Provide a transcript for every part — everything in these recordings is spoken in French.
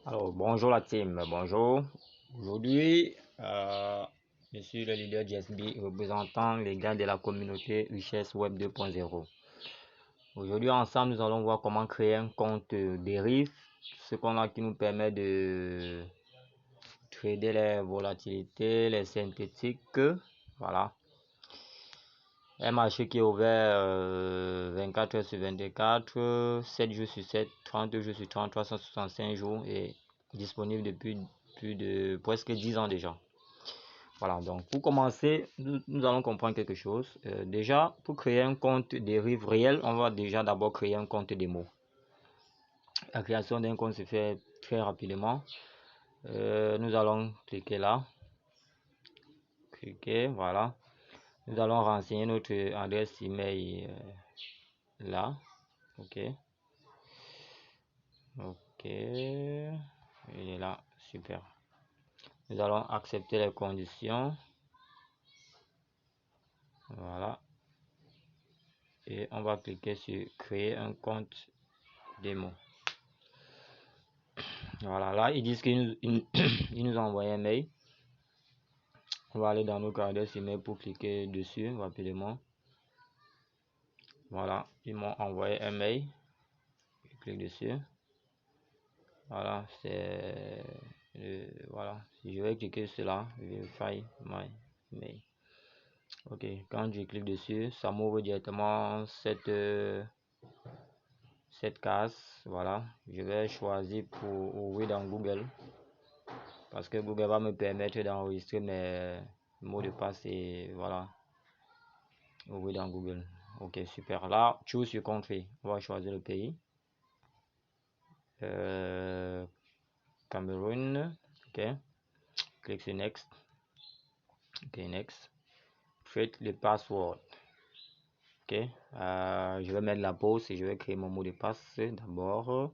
Alors, bonjour la team, bonjour. Aujourd'hui, je suis le leader JSB représentant les gars de la communauté Richesse Web 2.0. Aujourd'hui, ensemble, nous allons voir comment créer un compte dérive, ce qu'on a qui nous permet de trader les volatilités, les synthétiques. Voilà. Un marché qui est ouvert 24 heures sur 24, 7 jours sur 7, 30 jours sur 30, 365 jours et disponible depuis plus de presque 10 ans déjà. Voilà, donc pour commencer, nous allons comprendre quelque chose. Déjà, pour créer un compte dérive réel, on va déjà d'abord créer un compte démo. La création d'un compte se fait très rapidement. Nous allons cliquer là. Cliquer, voilà. Nous allons renseigner notre adresse email là. Ok. Ok. Il est là. Super. Nous allons accepter les conditions. Voilà. Et on va cliquer sur créer un compte démo. Voilà. Là, ils disent qu'ils nous ont envoyé un mail. On va aller dans nos adresses email pour cliquer dessus rapidement. Voilà. Ils m'ont envoyé un mail. Je clique dessus. Voilà. C'est voilà. Si je vais cliquer sur cela, verify my mail. Ok, quand je clique dessus, ça m'ouvre directement cette case. Voilà, je vais choisir pour ouvrir dans Google parce que Google va me permettre d'enregistrer mes mots de passe et voilà, ouvrir dans Google. Ok, super. Là, choose your country. On va choisir le pays. Cameroun. Ok, clique sur next. Ok, next. Create le password. Ok, je vais mettre la pause et je vais créer mon mot de passe d'abord.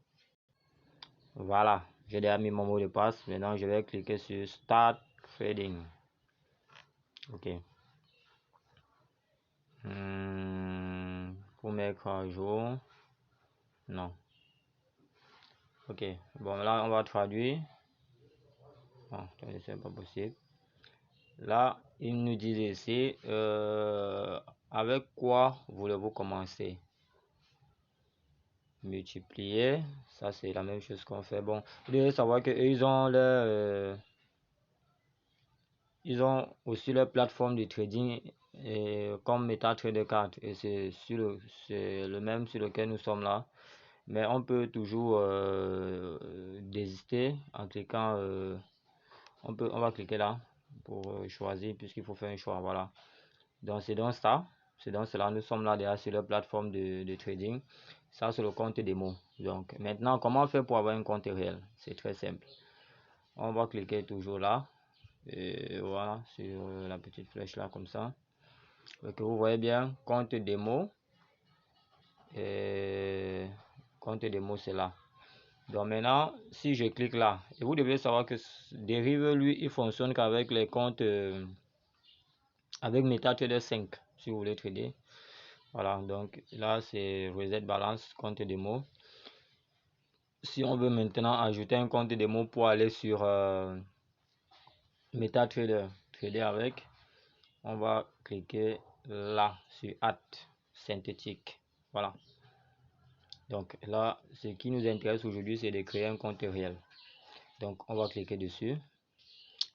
Voilà, j'ai déjà mis mon mot de passe. Maintenant, je vais cliquer sur Start Trading. Ok. Pour mettre à jour. Non. Ok. Bon, là, on va traduire. Bon, c'est pas possible. Là, il nous dit ici, avec quoi voulez-vous commencer? Multiplier. Ça, c'est la même chose qu'on fait. Bon, vous devez savoir qu'ils ont leur... ils ont aussi leur plateforme de trading comme MetaTrader 4 et c'est le même sur lequel nous sommes là. Mais on peut toujours désister en cliquant. On va cliquer là pour choisir puisqu'il faut faire un choix. Voilà. Donc c'est dans ça. C'est dans cela. Nous sommes là déjà sur leur plateforme de trading. Ça c'est le compte démo. Donc maintenant comment faire pour avoir un compte réel? C'est très simple. On va cliquer toujours là. Et voilà, sur la petite flèche là comme ça. Donc vous voyez bien, compte démo. Et compte démo c'est là. Donc maintenant, si je clique là, et vous devez savoir que Derive, lui, il fonctionne qu'avec les comptes, avec MetaTrader 5, si vous voulez trader. Voilà, donc là c'est Reset Balance, compte démo. Si on veut maintenant ajouter un compte démo pour aller sur MetaTrader, trader avec, on va cliquer là sur Add synthétique. Voilà. Donc là, ce qui nous intéresse aujourd'hui, c'est de créer un compte réel. Donc on va cliquer dessus.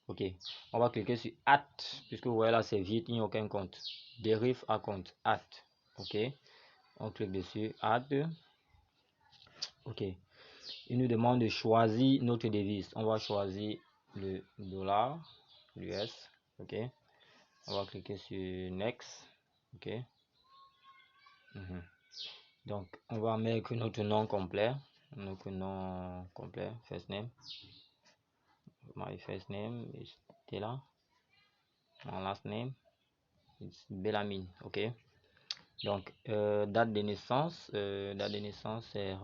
Ok. On va cliquer sur Add, puisque vous voyez là, c'est vide, il n'y a aucun compte. Dérive à compte. Add. Ok. On clique dessus. Add. Ok. Il nous demande de choisir notre devise. On va choisir le dollar, l'US. Ok. On va cliquer sur Next. Ok. Donc, on va mettre notre nom complet. Notre nom complet, first name. My first name is Tela. My last name is Bellamine. Ok. Donc, date de naissance. Date de naissance c'est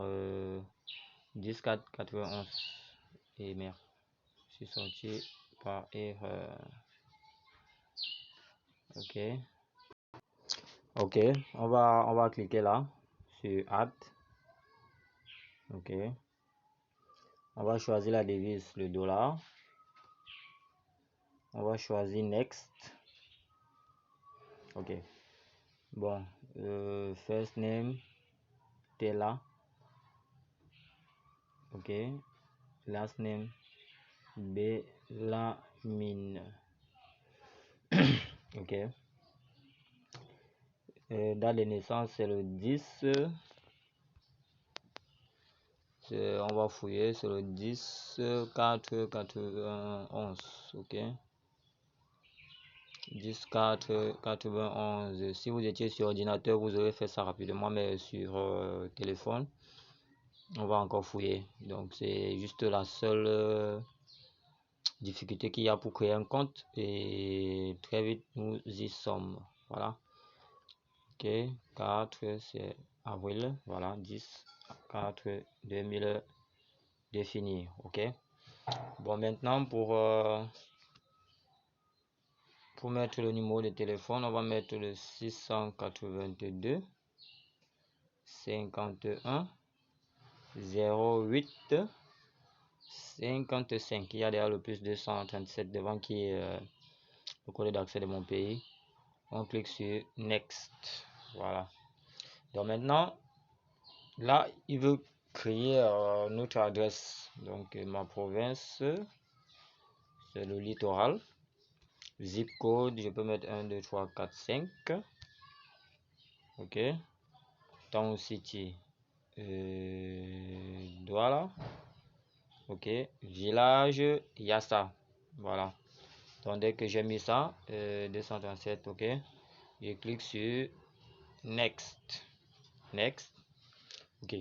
10/4/91. Et merde. Je suis sorti par erreur. Ok. Ok. On va cliquer là sur Add. Ok. On va choisir la devise, le dollar. On va choisir Next. Ok. Bon, first name, Tela. Ok. Last name, Bellamine. Ok. Date de naissance, c'est le 10. On va fouiller, c'est le 10 4 91. Ok. 10 4 91. Si vous étiez sur ordinateur, vous aurez fait ça rapidement, mais sur téléphone, on va encore fouiller. Donc, c'est juste la seule difficulté qu'il y a pour créer un compte. Et très vite, nous y sommes. Voilà. Ok. 4, c'est avril. Voilà. 10 4 2000 définir. Ok. Bon, maintenant, pour mettre le numéro de téléphone, on va mettre le 682 51 08 55. Il y a derrière le plus 237 devant qui est le code d'accès de mon pays. On clique sur Next. Voilà. Donc maintenant, là, il veut créer notre adresse. Donc ma province, c'est le littoral. Zip code, je peux mettre 1, 2, 3, 4, 5. Ok. Town City. Douala. Ok. Village, Yassa. Voilà. Donc dès que j'ai mis ça, 237, ok. Je clique sur Next. Next. Ok.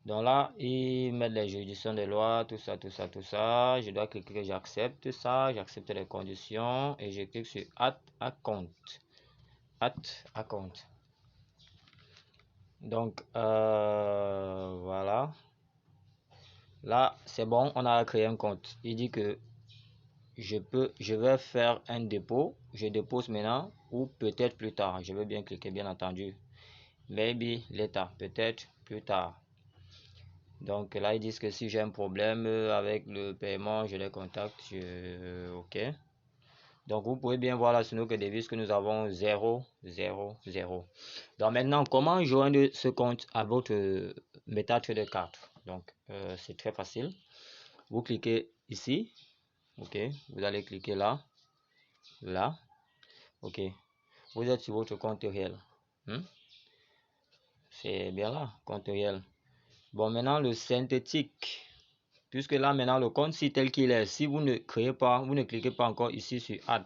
Donc là, il met les juridictions des lois, tout ça, tout ça, tout ça. Je dois cliquer que j'accepte ça, j'accepte les conditions et je clique sur Add Account. Add Account. Donc, voilà. Là, c'est bon, on a créé un compte. Il dit que je vais faire un dépôt. Je dépose maintenant ou peut-être plus tard. Je vais bien cliquer, bien entendu. Maybe later, peut-être plus tard. Donc là, ils disent que si j'ai un problème avec le paiement, je les contacte. Ok. Donc vous pouvez bien voir là sur nos devises que nous avons 0, 0, 0. Donc maintenant, comment joindre ce compte à votre MetaTrader 4? Donc c'est très facile. Vous cliquez ici. Ok. Vous allez cliquer là. Là. Ok. Vous êtes sur votre compte réel. C'est bien là, compte réel. Bon, maintenant le synthétique. Puisque là maintenant le compte si tel qu'il est, si vous ne créez pas, vous ne cliquez pas encore ici sur Add.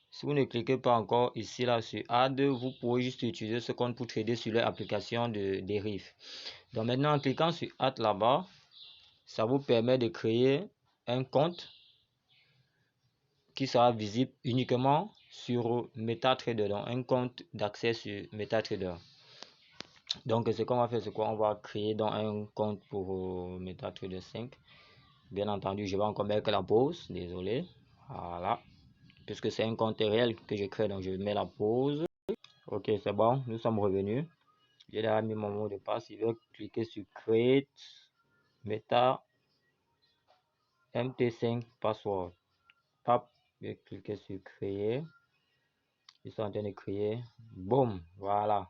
Si vous ne cliquez pas encore ici là sur Add, vous pouvez juste utiliser ce compte pour trader sur l'application de dérive. Donc maintenant en cliquant sur Add là-bas, ça vous permet de créer un compte qui sera visible uniquement sur MetaTrader, donc un compte d'accès sur MetaTrader. Donc ce qu'on va faire, c'est quoi? On va créer dans un compte pour MetaTrader 5. Bien entendu, je vais encore mettre la pause, désolé. Voilà, puisque c'est un compte réel que je crée, donc je mets la pause. Ok, c'est bon, nous sommes revenus. J'ai déjà mis mon mot de passe. Il veut cliquer sur Create Meta MT5 Password. Hop, je vais cliquer sur Créer. Ils sont en train de créer. Boum, voilà.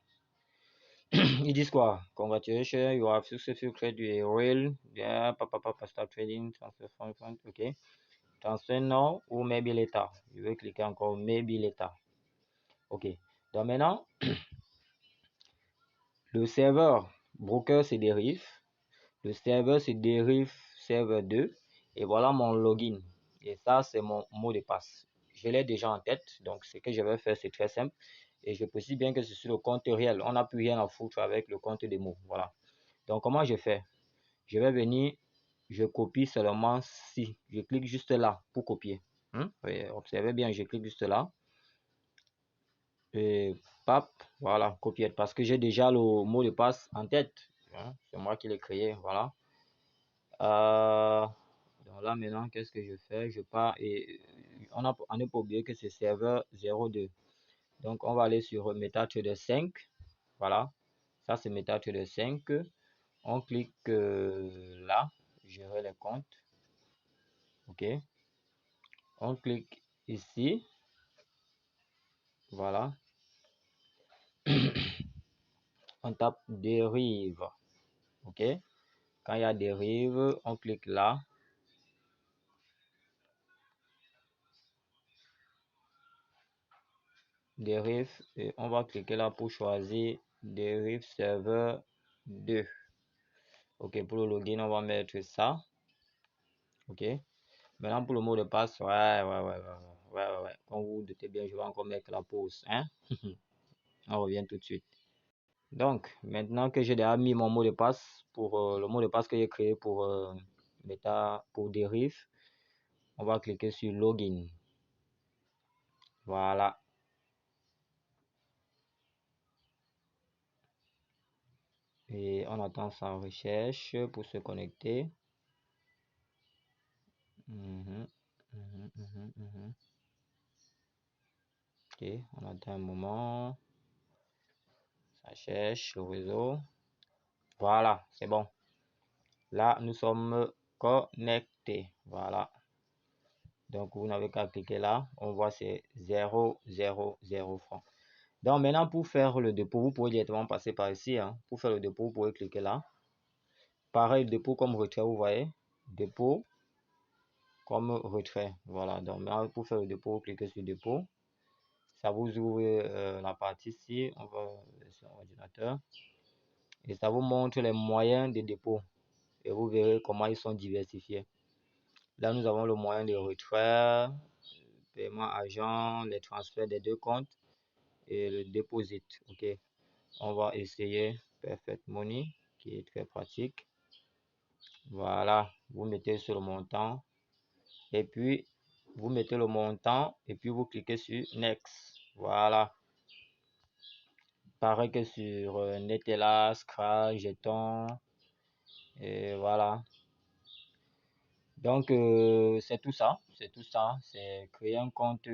Ils disent quoi? Congratulations, you have successfully created a real. Yeah, start trading, transfer fund, ok. Transfer now ou maybe later. Je vais cliquer encore maybe later. Ok. Donc maintenant, le serveur broker se dérive. Le serveur se dérive serveur 2. Et voilà mon login. Et ça, c'est mon mot de passe. Je l'ai déjà en tête. Donc, ce que je vais faire, c'est très simple. Et je précise bien que c'est sur le compte réel. On n'a plus rien à foutre avec le compte démo. Voilà. Donc, comment je fais? Je vais venir, je copie seulement si. Je clique juste là pour copier. Oui, observez bien, je clique juste là. Et pap, voilà, copier. Parce que j'ai déjà le mot de passe en tête. C'est moi qui l'ai créé. Voilà. Donc là maintenant, qu'est-ce que je fais? Je pars et on n'est pas oublié que c'est serveur 02. Donc on va aller sur MetaTrader 5. Voilà, ça c'est MetaTrader 5. On clique là. gérer les comptes. Ok, on clique ici, voilà. On tape dérive. Ok, quand il y a dérive, on clique là. Dérive, et on va cliquer là pour choisir dérive serveur 2. Ok, pour le login, on va mettre ça. Ok, maintenant pour le mot de passe, ouais. Comme vous doutez bien, je vais encore mettre la pause, hein. On revient tout de suite. Donc, maintenant que j'ai déjà mis mon mot de passe pour le mot de passe que j'ai créé pour pour dérive, on va cliquer sur login. Voilà. Et on attend sa recherche pour se connecter. Ok, on attend un moment. Ça cherche le réseau. Voilà, c'est bon. Là, nous sommes connectés. Voilà. Donc, vous n'avez qu'à cliquer là. On voit c'est 0, 0, 0 francs. Donc, maintenant, pour faire le dépôt, vous pouvez directement passer par ici. Hein. Pour faire le dépôt, vous pouvez cliquer là. Pareil, dépôt comme retrait, vous voyez. Dépôt comme retrait. Voilà. Donc, maintenant, pour faire le dépôt, vous cliquez sur dépôt. Ça vous ouvre la partie ici. On va sur l'ordinateur. Et ça vous montre les moyens de dépôt. Et vous verrez comment ils sont diversifiés. Là, nous avons le moyen de retrait, paiement agent, les transferts des deux comptes et le deposit. Ok, on va essayer Perfect Money qui est très pratique. Voilà, vous mettez sur le montant et puis vous mettez le montant et puis vous cliquez sur Next. Voilà. Pareil que sur Netella, Scratch, Jeton. Et voilà. Donc, c'est tout ça. C'est tout ça. C'est créer un compte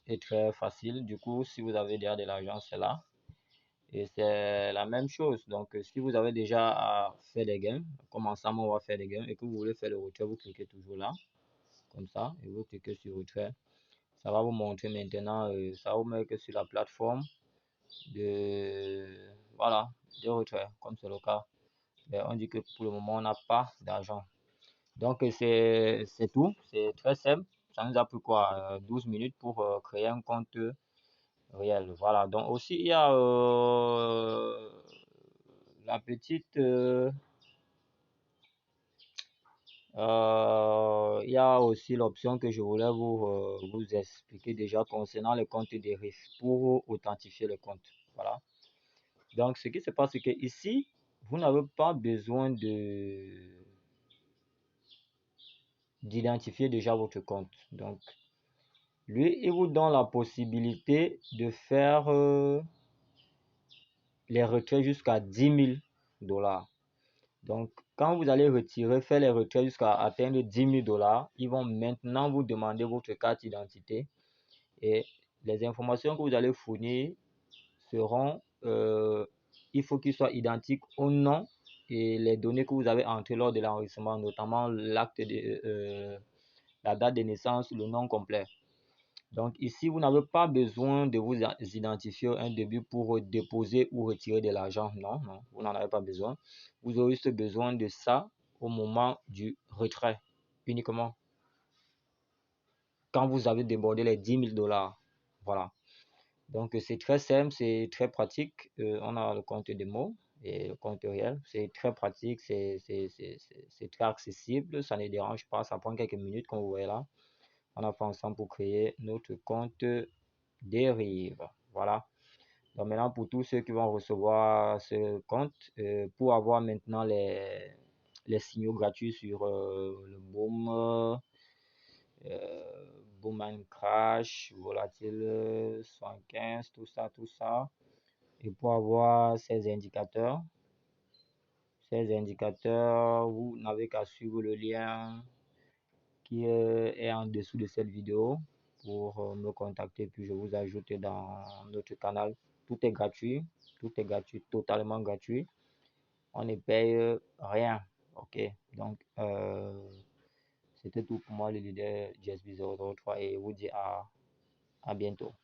est très facile. Du coup, si vous avez déjà de l'argent, c'est là. Et c'est la même chose. Donc, si vous avez déjà fait des gains, comme ensemble, on va faire des gains, et que vous voulez faire le retrait, vous cliquez toujours là, comme ça, et vous cliquez sur retrait. Ça va vous montrer maintenant, ça va vous mettre sur la plateforme de, voilà, de retrait, comme c'est le cas. Mais on dit que pour le moment, on n'a pas d'argent. Donc, c'est tout. C'est très simple. Ça nous a pris quoi? 12 minutes pour créer un compte réel. Voilà. Donc, aussi, il y a la petite. Il y a aussi l'option que je voulais vous expliquer déjà concernant les comptes dérivés pour authentifier le compte. Voilà. Donc, ce qui se passe, c'est que ici, vous n'avez pas besoin d'identifier déjà votre compte. Donc, lui, il vous donne la possibilité de faire les retraits jusqu'à 10 000 dollars. Donc, quand vous allez retirer, faire les retraits jusqu'à atteindre 10 000 dollars, ils vont maintenant vous demander votre carte d'identité et les informations que vous allez fournir seront, il faut qu'ils soient identiques au nom et les données que vous avez entrées lors de l'enregistrement, notamment l'acte de, la date de naissance, le nom complet. Donc ici, vous n'avez pas besoin de vous identifier un début pour déposer ou retirer de l'argent. Non, non, vous n'en avez pas besoin. Vous aurez juste besoin de ça au moment du retrait, uniquement quand vous avez débordé les 10 000 dollars. Voilà. Donc c'est très simple, c'est très pratique. On a le compte démo et le compte réel. C'est très pratique, c'est très accessible, ça ne dérange pas, ça prend quelques minutes comme vous voyez là. On a fait ensemble pour créer notre compte dérive. Voilà. Donc maintenant, pour tous ceux qui vont recevoir ce compte, pour avoir maintenant les signaux gratuits sur le Boom and Crash, Volatile 115, tout ça. Et pour avoir ces indicateurs, vous n'avez qu'à suivre le lien qui est en dessous de cette vidéo pour me contacter, puis je vous ajoute dans notre canal. Tout est gratuit, totalement gratuit. on ne paye rien. Ok, donc c'était tout pour moi, le leader GSB 003, et vous dis à bientôt.